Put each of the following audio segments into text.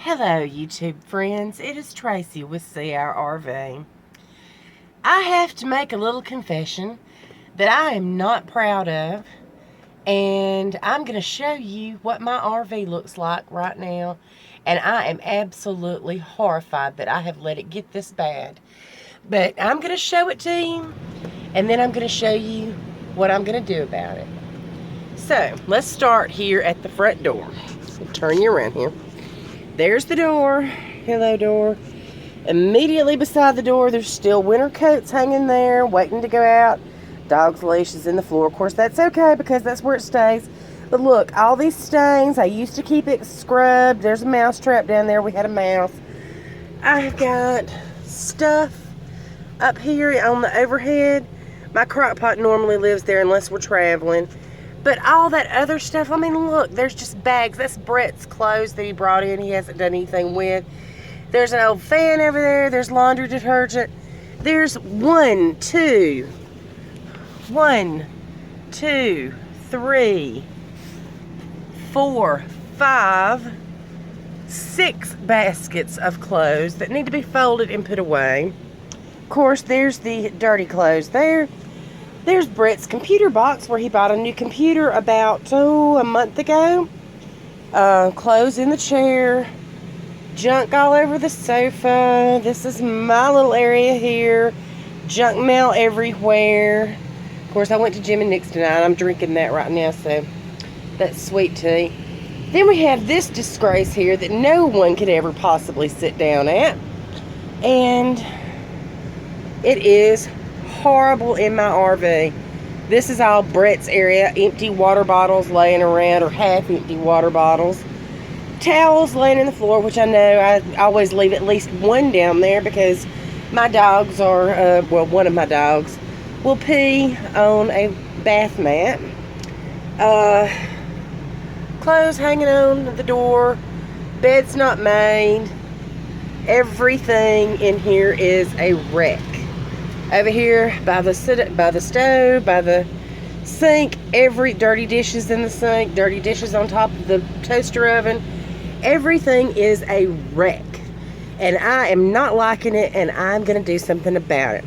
Hello, YouTube friends. It is Tracy with CRRV. I have to make a little confession that I am not proud of, and I'm going to show you what my RV looks like right now, and I am absolutely horrified that I have let it get this bad. But I'm going to show it to you, and then I'm going to show you what I'm going to do about it. So, let's start here at the front door. I'll turn you around here. There's the door. Hello, door. Immediately beside the door, there's still winter coats hanging there, waiting to go out. Dog's leash is in the floor. Of course, that's okay because that's where it stays. But look, all these stains, I used to keep it scrubbed. There's a mouse trap down there. We had a mouse. I've got stuff up here on the overhead. My crock pot normally lives there unless we're traveling. But all that other stuff, I mean, look, there's just bags. That's Brett's clothes that he brought in. He hasn't done anything with. There's an old fan over there. There's laundry detergent. There's 1, 2, 3, 4, 5, 6 baskets of clothes that need to be folded and put away. Of course, there's the dirty clothes there. There's Brett's computer box where he bought a new computer about, a month ago. Clothes in the chair. Junk all over the sofa. This is my little area here. Junk mail everywhere. Of course, I went to Jim and Nick's tonight. I'm drinking that right now, so that's sweet tea. Then we have this disgrace here that no one could ever possibly sit down at. And it is horrible in my RV. This is all Brett's area. Empty water bottles laying around, or half empty water bottles. Towels laying in the floor, which I know I always leave at least one down there because my dogs are, one of my dogs will pee on a bath mat. Clothes hanging on the door. Bed's not made. Everything in here is a wreck. Over here by the stove, by the sink, every dirty dishes in the sink, dirty dishes on top of the toaster oven. Everything is a wreck. And I am not liking it, and I'm going to do something about it.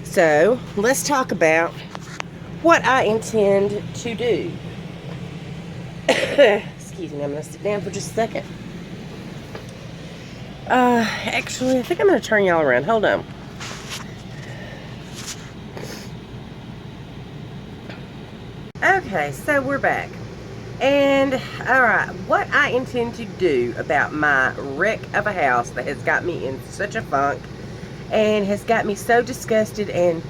So, let's talk about what I intend to do. Excuse me, I'm going to sit down for just a second. Actually, I think I'm going to turn y'all around. Hold on. Okay, so we're back. And, alright, what I intend to do about my wreck of a house that has got me in such a funk and has got me so disgusted and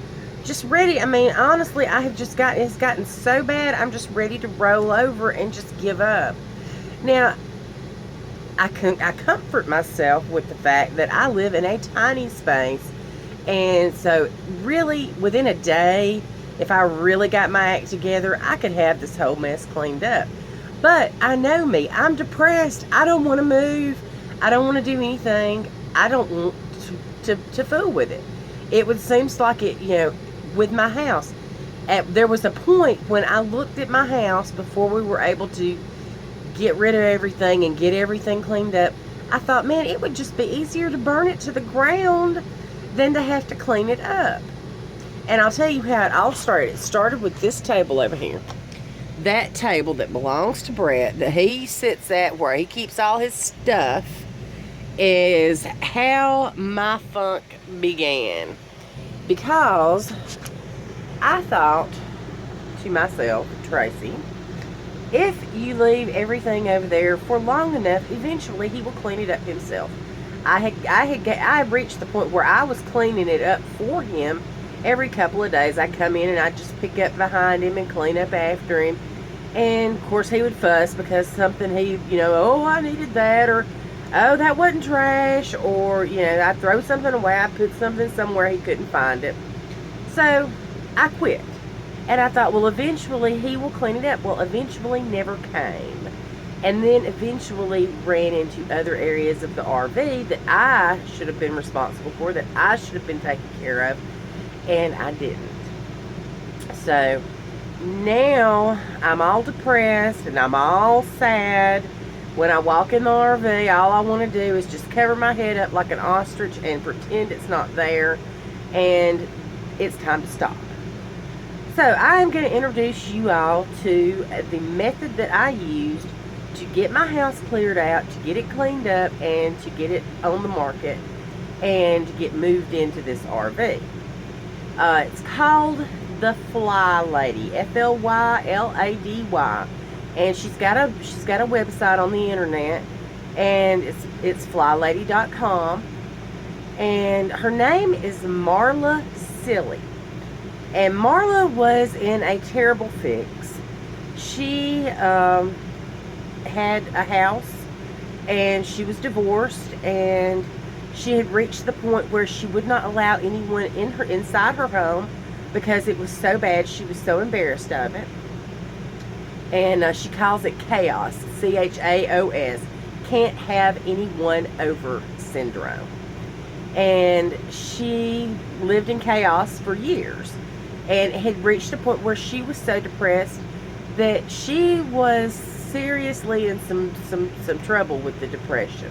just ready. I mean, honestly, it's gotten so bad, I'm just ready to roll over and just give up. Now, I comfort myself with the fact that I live in a tiny space, and so really within a day, if I really got my act together, I could have this whole mess cleaned up. But I know me. I'm depressed. I don't want to move. I don't want to do anything. I don't want to fool with it. It would seem like it, with my house. There was a point when I looked at my house before we were able to get rid of everything and get everything cleaned up. I thought, man, it would just be easier to burn it to the ground than to have to clean it up. And I'll tell you how it all started. It started with this table over here. That table that belongs to Brett, that he sits at where he keeps all his stuff, is how my funk began. Because I thought to myself, Tracy, if you leave everything over there for long enough, eventually he will clean it up himself. I had reached the point where I was cleaning it up for him. Every couple of days I come in and I just pick up behind him and clean up after him. And of course he would fuss because something oh, I needed that, or oh, that wasn't trash, or I throw something away, I put something somewhere he couldn't find it. So I quit. And I thought, well, eventually he will clean it up. Well, eventually never came. And then eventually ran into other areas of the RV that I should have been responsible for, that I should have been taking care of. And I didn't. So now I'm all depressed and I'm all sad When I walk in the RV, all I want to do is just cover my head up like an ostrich and pretend it's not there, and it's time to stop. So I am going to introduce you all to the method that I used to get my house cleared out, to get it cleaned up, and to get it on the market, and to get moved into this RV. It's called the FlyLady, FLYLADY, and she's got a website on the internet, and it's FlyLady.com, and her name is Marla Silly. And Marla was in a terrible fix. She had a house, and she was divorced, and she had reached the point where she would not allow anyone inside her home because it was so bad. She was so embarrassed of it. And she calls it chaos, CHAOS, can't have anyone over syndrome. And she lived in chaos for years, and had reached a point where she was so depressed that she was seriously in some trouble with the depression.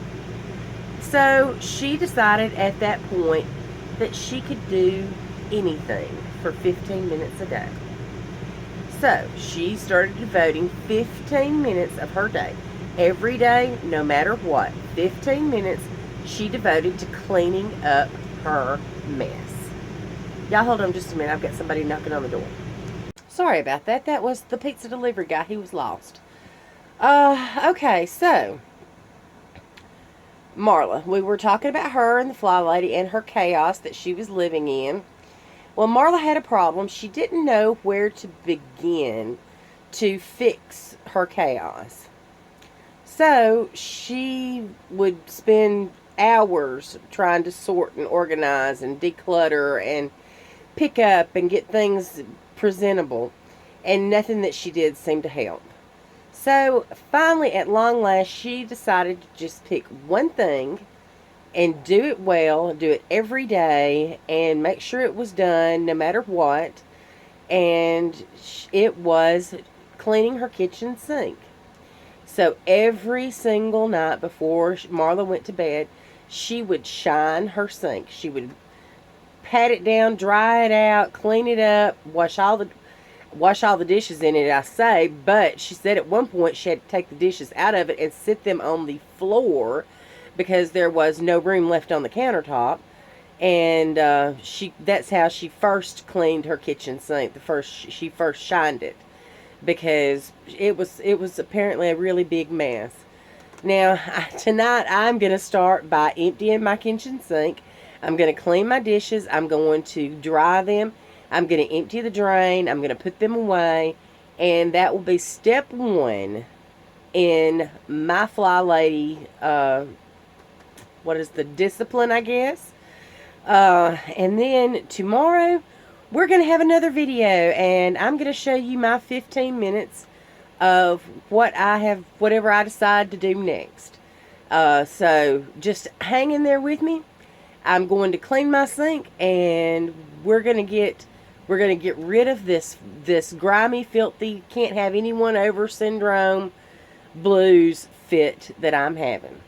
So she decided at that point that she could do anything for 15 minutes a day. So she started devoting 15 minutes of her day, every day, no matter what, 15 minutes she devoted to cleaning up her mess. Y'all hold on just a minute. I've got somebody knocking on the door. Sorry about that. That was the pizza delivery guy. He was lost. Okay, so Marla, we were talking about her and the FlyLady and her chaos that she was living in. Well, Marla had a problem. She didn't know where to begin to fix her chaos. So she would spend hours trying to sort and organize and declutter and pick up and get things presentable, and nothing that she did seemed to help. So finally, at long last, she decided to just pick one thing and do it well, do it every day, and make sure it was done no matter what. And it was cleaning her kitchen sink. So every single night before Marla went to bed, she would shine her sink. She would pat it down, dry it out, clean it up, wash all the dishes in it, I say. But she said at one point she had to take the dishes out of it and sit them on the floor because there was no room left on the countertop. And that's how she first cleaned her kitchen sink. She first shined it, because it was apparently a really big mess. Now, tonight I'm going to start by emptying my kitchen sink. I'm going to clean my dishes. I'm going to dry them. I'm going to empty the drain. I'm going to put them away. And that will be step one in my FlyLady, what is the discipline, I guess. And then tomorrow, we're going to have another video, and I'm going to show you my 15 minutes of whatever I decide to do next. So just hang in there with me. I'm going to clean my sink, and we're going to get rid of this grimy, filthy, can't have anyone over syndrome blues fit that I'm having.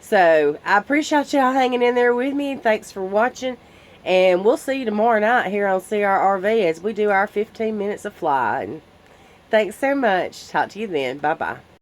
So I appreciate y'all hanging in there with me, and thanks for watching. And we'll see you tomorrow night here on CRRV as we do our 15 minutes of flying. Thanks so much. Talk to you then. Bye-bye.